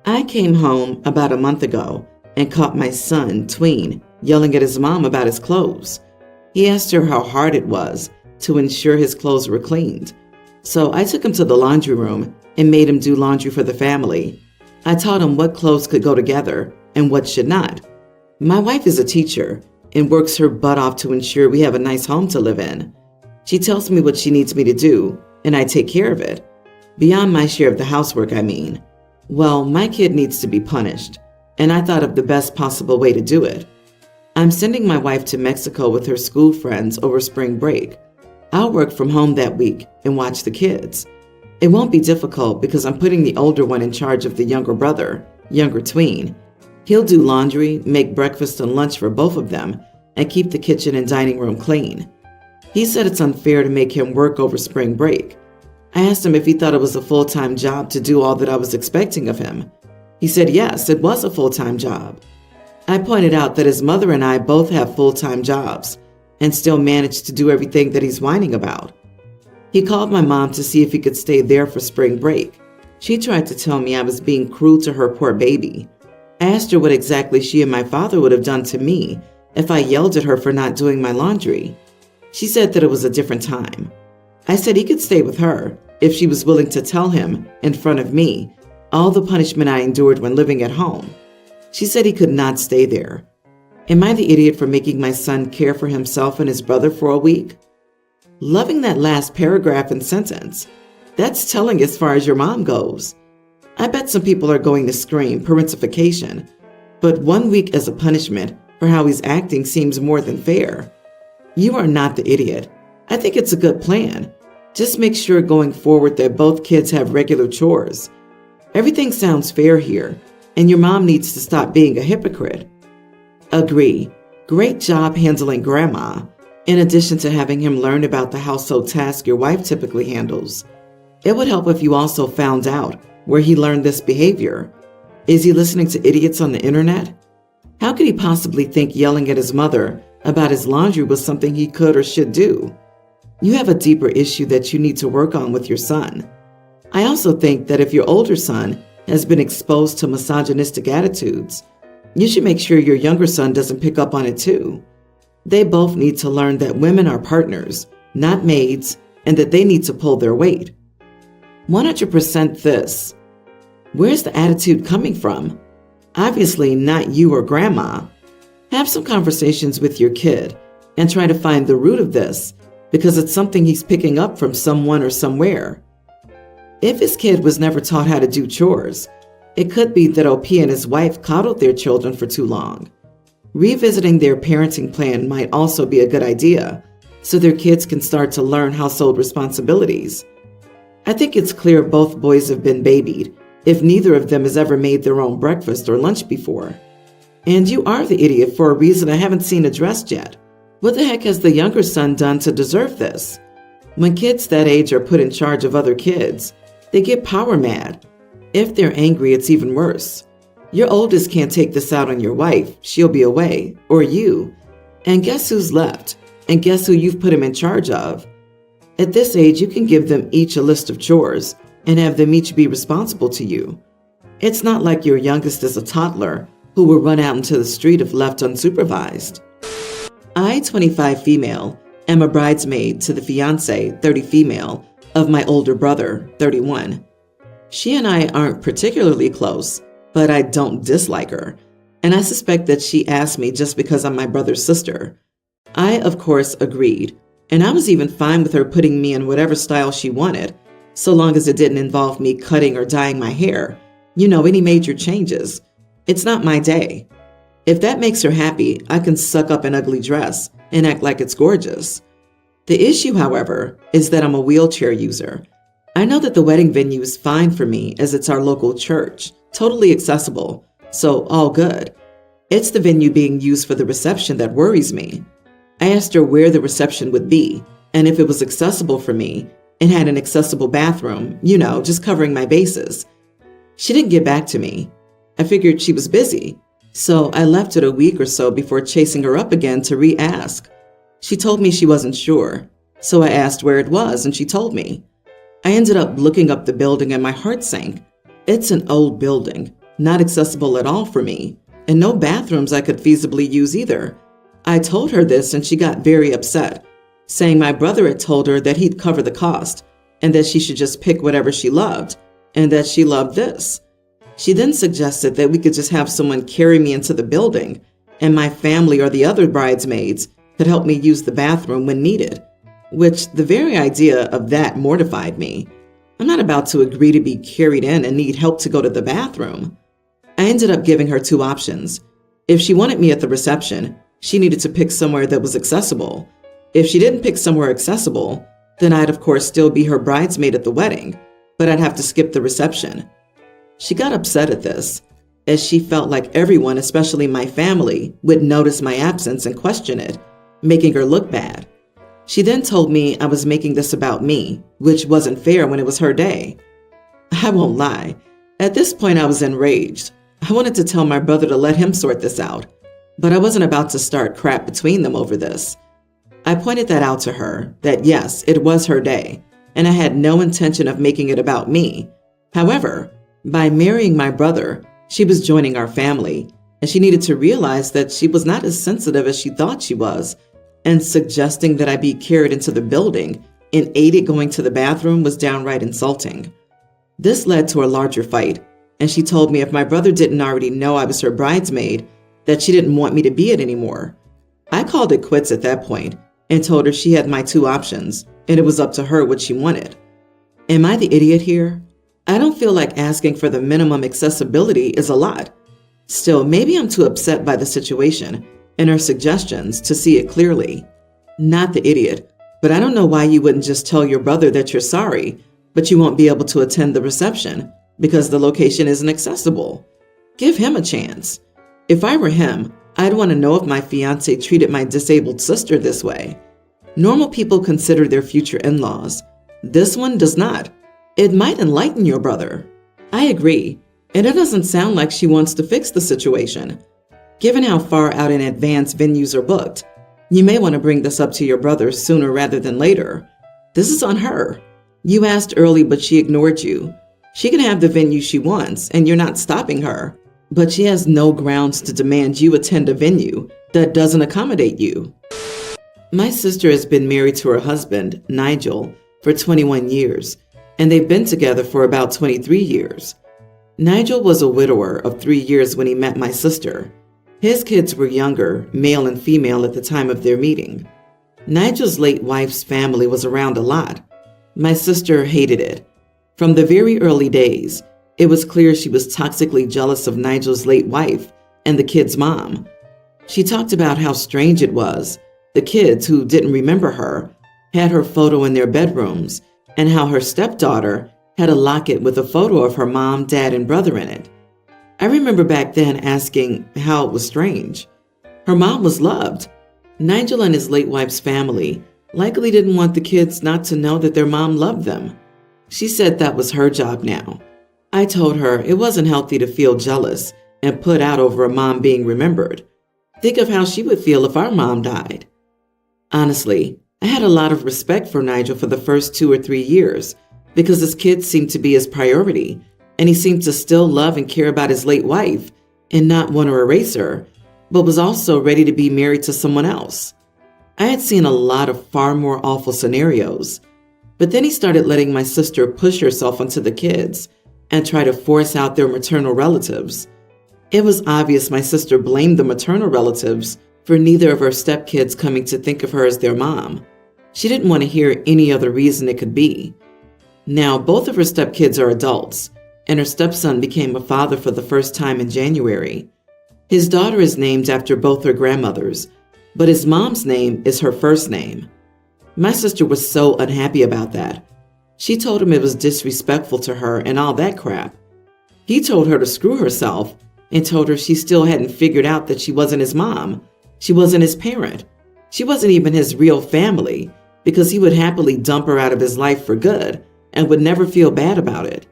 I came home about a month ago and caught my son, tween, yelling at his mom about his clothes. He asked her how hard it was to ensure his clothes were cleaned. So I took him to the laundry room and made him do laundry for the family. I taught him what clothes could go together and what should not. My wife is a teacher and works her butt off to ensure we have a nice home to live in. She tells me what she needs me to do, and I take care of it. Beyond my share of the housework, I mean. Well, my kid needs to be punished, and I thought of the best possible way to do it. I'm sending my wife to Mexico with her school friends over spring break. I'll work from home that week and watch the kids. It won't be difficult because I'm putting the older one in charge of the younger brother, younger tween. He'll do laundry, make breakfast and lunch for both of them, and keep the kitchen and dining room clean. He said it's unfair to make him work over spring break. I asked him if he thought it was a full-time job to do all that I was expecting of him. He said yes, it was a full-time job. I pointed out that his mother and I both have full-time jobs and still manage to do everything that he's whining about. He called my mom to see if he could stay there for spring break. She tried to tell me I was being cruel to her poor baby. I asked her what exactly she and my father would have done to me if I yelled at her for not doing my laundry. She said that it was a different time. I said he could stay with her if she was willing to tell him, in front of me, all the punishment I endured when living at home. She said he could not stay there. Am I the idiot for making my son care for himself and his brother for a week? Loving that last paragraph and sentence. That's telling as far as your mom goes. I bet some people are going to scream parentification, but 1 week as a punishment for how he's acting seems more than fair. You are not the idiot. I think it's a good plan. Just make sure going forward that both kids have regular chores. Everything sounds fair here, and your mom needs to stop being a hypocrite. Agree. Great job handling grandma, in addition to having him learn about the household tasks your wife typically handles. It would help if you also found out where he learned this behavior. Is he listening to idiots on the internet? How could he possibly think yelling at his mother about his laundry was something he could or should do? You have a deeper issue that you need to work on with your son. I also think that if your older son has been exposed to misogynistic attitudes, you should make sure your younger son doesn't pick up on it too. They both need to learn that women are partners, not maids, and that they need to pull their weight. 100% this. Where's the attitude coming from? Obviously not you or grandma. Have some conversations with your kid and try to find the root of this, because it's something he's picking up from someone or somewhere. If his kid was never taught how to do chores, it could be that OP and his wife coddled their children for too long. Revisiting their parenting plan might also be a good idea, so their kids can start to learn household responsibilities. I think it's clear both boys have been babied, if neither of them has ever made their own breakfast or lunch before. And you are the idiot for a reason I haven't seen addressed yet. What the heck has the younger son done to deserve this? When kids that age are put in charge of other kids, they get power mad. If they're angry, it's even worse. Your oldest can't take this out on your wife. She'll be away, or you. And guess who's left? And guess who you've put him in charge of? At this age, you can give them each a list of chores and have them each be responsible to you. It's not like your youngest is a toddler who will run out into the street if left unsupervised. I, 25 female, am a bridesmaid to the fiance, 30 female, of my older brother, 31. She and I aren't particularly close, but I don't dislike her, and I suspect that she asked me just because I'm my brother's sister. I, of course, agreed, and I was even fine with her putting me in whatever style she wanted, so long as it didn't involve me cutting or dyeing my hair. You know, any major changes. It's not my day. If that makes her happy, I can suck up an ugly dress and act like it's gorgeous. The issue, however, is that I'm a wheelchair user. I know that the wedding venue is fine for me as it's our local church, totally accessible, so all good. It's the venue being used for the reception that worries me. I asked her where the reception would be and if it was accessible for me and had an accessible bathroom, you know, just covering my bases. She didn't get back to me. I figured she was busy, so I left it a week or so before chasing her up again to re-ask. She told me she wasn't sure, so I asked where it was and she told me. I ended up looking up the building and my heart sank. It's an old building, not accessible at all for me, and no bathrooms I could feasibly use either. I told her this and she got very upset, saying my brother had told her that he'd cover the cost and that she should just pick whatever she loved, and that she loved this. She then suggested that we could just have someone carry me into the building, and my family or the other bridesmaids could help me use the bathroom when needed, which the very idea of that mortified me. I'm not about to agree to be carried in and need help to go to the bathroom. I ended up giving her two options. If she wanted me at the reception, she needed to pick somewhere that was accessible. If she didn't pick somewhere accessible, then I'd of course still be her bridesmaid at the wedding, but I'd have to skip the reception. She got upset at this, as she felt like everyone, especially my family, would notice my absence and question it, making her look bad. She then told me I was making this about me, which wasn't fair when it was her day. I won't lie. At this point, I was enraged. I wanted to tell my brother to let him sort this out, but I wasn't about to start crap between them over this. I pointed that out to her, that yes, it was her day, and I had no intention of making it about me. However, by marrying my brother, she was joining our family, and she needed to realize that she was not as sensitive as she thought she was, and suggesting that I be carried into the building and aided going to the bathroom was downright insulting. This led to a larger fight, and she told me if my brother didn't already know I was her bridesmaid, that she didn't want me to be it anymore. I called it quits at that point and told her she had my two options, and it was up to her what she wanted. Am I the idiot here? I don't feel like asking for the minimum accessibility is a lot. Still, maybe I'm too upset by the situation and her suggestions to see it clearly. Not the idiot, but I don't know why you wouldn't just tell your brother that you're sorry, but you won't be able to attend the reception because the location isn't accessible. Give him a chance. If I were him, I'd want to know if my fiance treated my disabled sister this way. Normal people consider their future in-laws. This one does not. It might enlighten your brother. I agree, and it doesn't sound like she wants to fix the situation. Given how far out in advance venues are booked, you may want to bring this up to your brother sooner rather than later. This is on her. You asked early, but she ignored you. She can have the venue she wants, and you're not stopping her, but she has no grounds to demand you attend a venue that doesn't accommodate you. My sister has been married to her husband, Nigel, for 21 years, and they've been together for about 23 years. Nigel was a widower of 3 years when he met my sister. His kids were younger, male and female, at the time of their meeting. Nigel's late wife's family was around a lot. My sister hated it. From the very early days, it was clear she was toxically jealous of Nigel's late wife and the kids' mom. She talked about how strange it was. The kids, who didn't remember her, had her photo in their bedrooms, and how her stepdaughter had a locket with a photo of her mom, dad, and brother in it. I remember back then asking how it was strange. Her mom was loved. Nigel and his late wife's family likely didn't want the kids not to know that their mom loved them. She said that was her job now. I told her it wasn't healthy to feel jealous and put out over a mom being remembered. Think of how she would feel if our mom died. Honestly, I had a lot of respect for Nigel for the first 2 or 3 years because his kids seemed to be his priority, and he seemed to still love and care about his late wife and not want to erase her, but was also ready to be married to someone else. I had seen a lot of far more awful scenarios, but then he started letting my sister push herself onto the kids and try to force out their maternal relatives. It was obvious my sister blamed the maternal relatives for neither of her stepkids coming to think of her as their mom. She didn't want to hear any other reason it could be. Now, both of her stepkids are adults, and her stepson became a father for the first time in January. His daughter is named after both her grandmothers, but his mom's name is her first name. My sister was so unhappy about that. She told him it was disrespectful to her and all that crap. He told her to screw herself and told her she still hadn't figured out that she wasn't his mom. She wasn't his parent. She wasn't even his real family, because he would happily dump her out of his life for good and would never feel bad about it.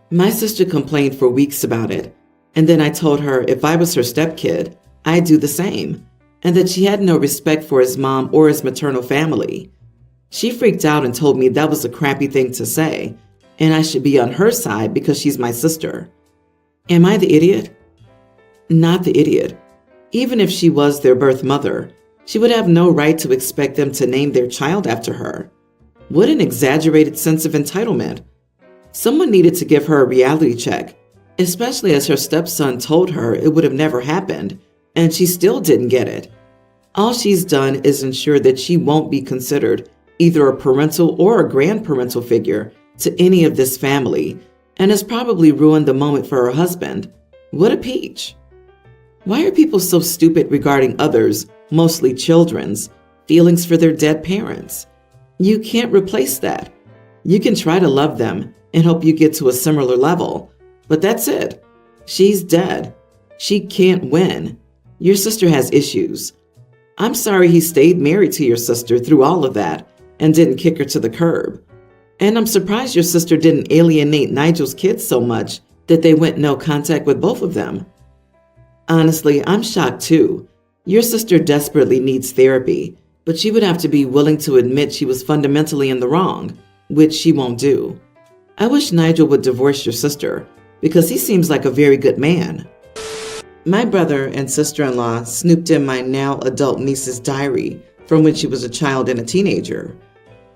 My sister complained for weeks about it, and then I told her if I was her stepkid, I'd do the same, and that she had no respect for his mom or his maternal family. She freaked out and told me that was a crappy thing to say, and I should be on her side because she's my sister. Am I the idiot? Not the idiot. Even if she was their birth mother, she would have no right to expect them to name their child after her. What an exaggerated sense of entitlement. Someone needed to give her a reality check, especially as her stepson told her it would have never happened, and she still didn't get it. All she's done is ensure that she won't be considered either a parental or a grandparental figure to any of this family, and has probably ruined the moment for her husband. What a peach. Why are people so stupid regarding others, mostly children's, feelings for their dead parents? You can't replace that. You can try to love them and hope you get to a similar level, but that's it. She's dead. She can't win. Your sister has issues. I'm sorry he stayed married to your sister through all of that and didn't kick her to the curb. And I'm surprised your sister didn't alienate Nigel's kids so much that they went no contact with both of them. Honestly, I'm shocked too. Your sister desperately needs therapy, but she would have to be willing to admit she was fundamentally in the wrong, which she won't do. I wish Nigel would divorce your sister, because he seems like a very good man. My brother and sister-in-law snooped in my now adult niece's diary from when she was a child and a teenager.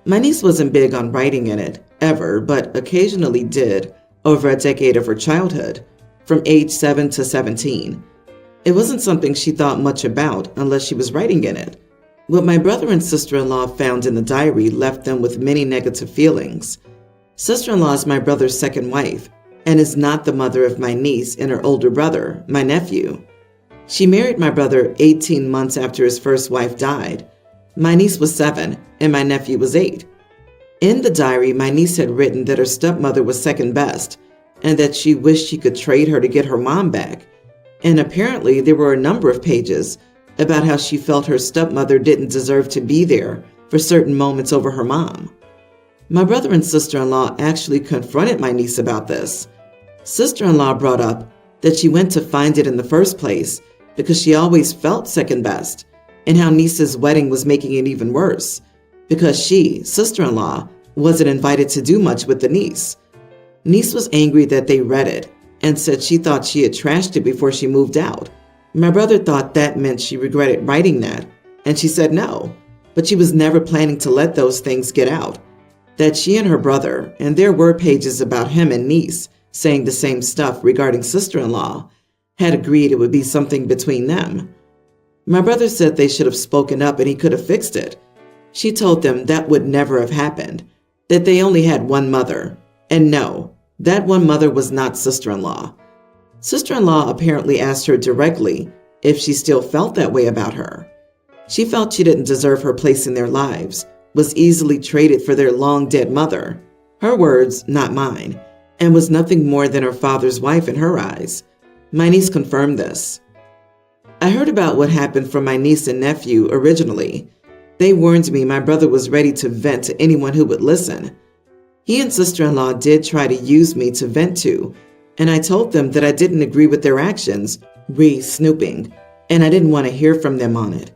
My niece wasn't big on writing in it, ever, but occasionally did over a decade of her childhood, from age 7 to 17. It wasn't something she thought much about unless she was writing in it. What my brother and sister-in-law found in the diary left them with many negative feelings. Sister-in-law is my brother's second wife and is not the mother of my niece and her older brother, my nephew. She married my brother 18 months after his first wife died. My niece was 7 and my nephew was 8. In the diary, my niece had written that her stepmother was second best and that she wished she could trade her to get her mom back. And apparently there were a number of pages about how she felt her stepmother didn't deserve to be there for certain moments over her mom. My brother and sister-in-law actually confronted my niece about this. Sister-in-law brought up that she went to find it in the first place because she always felt second best, and how niece's wedding was making it even worse because she, sister-in-law, wasn't invited to do much with the niece. Niece was angry that they read it and said she thought she had trashed it before she moved out. My brother thought that meant she regretted writing that, and she said no, but she was never planning to let those things get out. That she and her brother, and there were pages about him and niece saying the same stuff regarding sister-in-law, had agreed it would be something between them. My brother said they should have spoken up and he could have fixed it. She told them that would never have happened, that they only had one mother, and no, that one mother was not sister-in-law. Sister-in-law apparently asked her directly if she still felt that way about her. She felt she didn't deserve her place in their lives, was easily traded for their long-dead mother, her words, not mine, and was nothing more than her father's wife in her eyes. My niece confirmed this. I heard about what happened from my niece and nephew originally. They warned me my brother was ready to vent to anyone who would listen. He and sister-in-law did try to use me to vent to, and I told them that I didn't agree with their actions, re-snooping, and I didn't want to hear from them on it.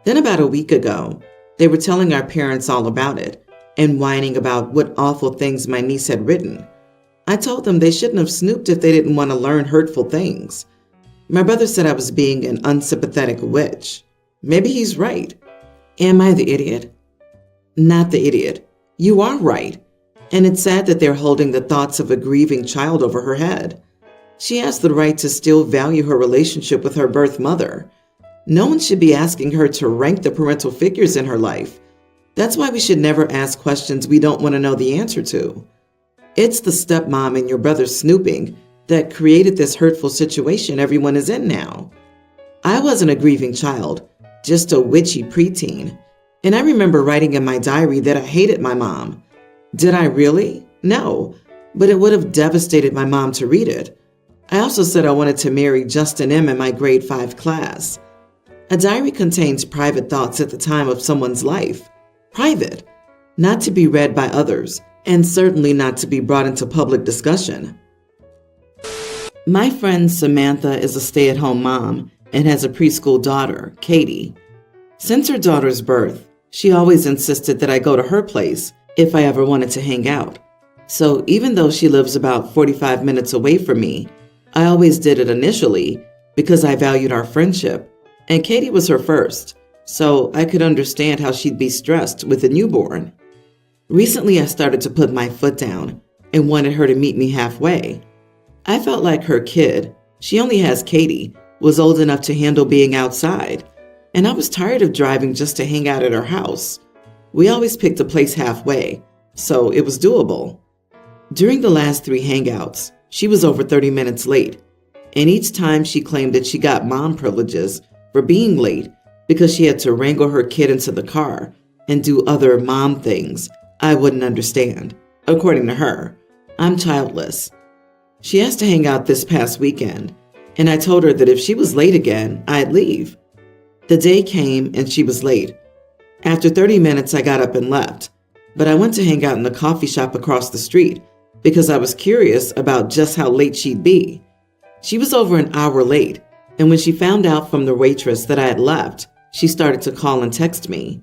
Then about a week ago, they were telling our parents all about it and whining about what awful things my niece had written. I told them they shouldn't have snooped if they didn't want to learn hurtful things. My brother said I was being an unsympathetic witch. Maybe he's right. Am I the idiot? Not the idiot. You are right. And it's sad that they're holding the thoughts of a grieving child over her head. She has the right to still value her relationship with her birth mother. No one should be asking her to rank the parental figures in her life. That's why we should never ask questions we don't want to know the answer to. It's the stepmom and your brother snooping that created this hurtful situation everyone is in now. I wasn't a grieving child, just a witchy preteen. And I remember writing in my diary that I hated my mom. Did I really? No, but it would have devastated my mom to read it. I also said I wanted to marry Justin M. in my grade 5 class. A diary contains private thoughts at the time of someone's life. Private, not to be read by others, and certainly not to be brought into public discussion. My friend Samantha is a stay-at-home mom and has a preschool daughter, Katie. Since her daughter's birth, she always insisted that I go to her place if I ever wanted to hang out. So even though she lives about 45 minutes away from me, I always did it initially because I valued our friendship, and Katie was her first, so I could understand how she'd be stressed with a newborn. Recently, I started to put my foot down and wanted her to meet me halfway. I felt like her kid, she only has Katie, was old enough to handle being outside, and I was tired of driving just to hang out at her house. We always picked a place halfway, so it was doable. During the last 3 hangouts, she was over 30 minutes late, and each time she claimed that she got mom privileges for being late because she had to wrangle her kid into the car and do other mom things I wouldn't understand. According to her, I'm childless. She asked to hang out this past weekend, and I told her that if she was late again, I'd leave. The day came and she was late. After 30 minutes, I got up and left, but I went to hang out in the coffee shop across the street because I was curious about just how late she'd be. She was over an hour late, and when she found out from the waitress that I had left, she started to call and text me.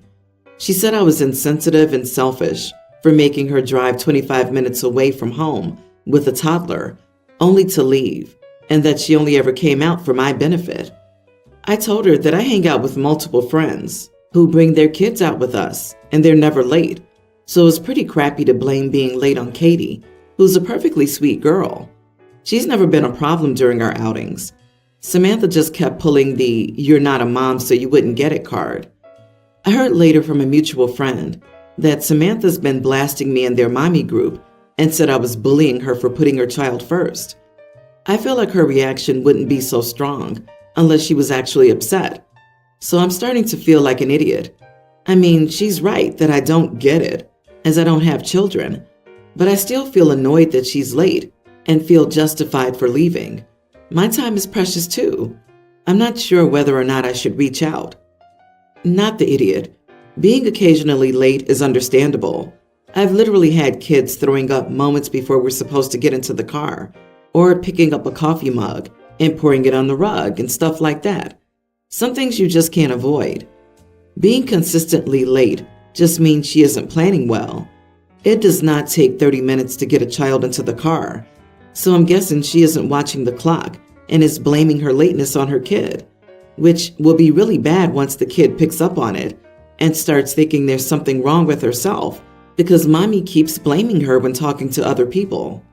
She said I was insensitive and selfish for making her drive 25 minutes away from home with a toddler, only to leave, and that she only ever came out for my benefit. I told her that I hang out with multiple friends who bring their kids out with us, and they're never late, so it was pretty crappy to blame being late on Katie, who's a perfectly sweet girl. She's never been a problem during our outings. Samantha just kept pulling the "you're not a mom so you wouldn't get it" card. I heard later from a mutual friend that Samantha's been blasting me in their mommy group and said I was bullying her for putting her child first. I feel like her reaction wouldn't be so strong unless she was actually upset. So I'm starting to feel like an idiot. I mean, she's right that I don't get it, as I don't have children, but I still feel annoyed that she's late and feel justified for leaving. My time is precious too. I'm not sure whether or not I should reach out. Not the idiot. Being occasionally late is understandable. I've literally had kids throwing up moments before we're supposed to get into the car, or picking up a coffee mug and pouring it on the rug and stuff like that. Some things you just can't avoid. Being consistently late just means she isn't planning well. It does not take 30 minutes to get a child into the car, so I'm guessing she isn't watching the clock and is blaming her lateness on her kid, which will be really bad once the kid picks up on it and starts thinking there's something wrong with herself because mommy keeps blaming her when talking to other people.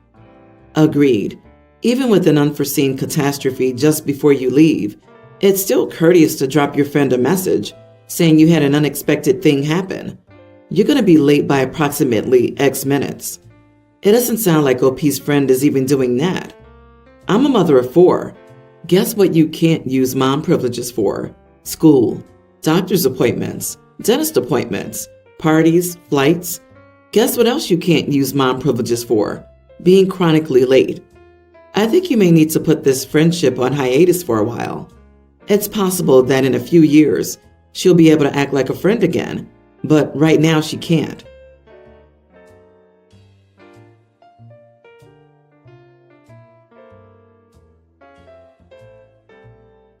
Agreed. Even with an unforeseen catastrophe just before you leave, it's still courteous to drop your friend a message saying you had an unexpected thing happen. You're going to be late by approximately X minutes. It doesn't sound like OP's friend is even doing that. I'm a mother of 4. Guess what you can't use mom privileges for? School, doctor's appointments, dentist appointments, parties, flights. Guess what else you can't use mom privileges for? Being chronically late. I think you may need to put this friendship on hiatus for a while. It's possible that in a few years, she'll be able to act like a friend again, but right now she can't.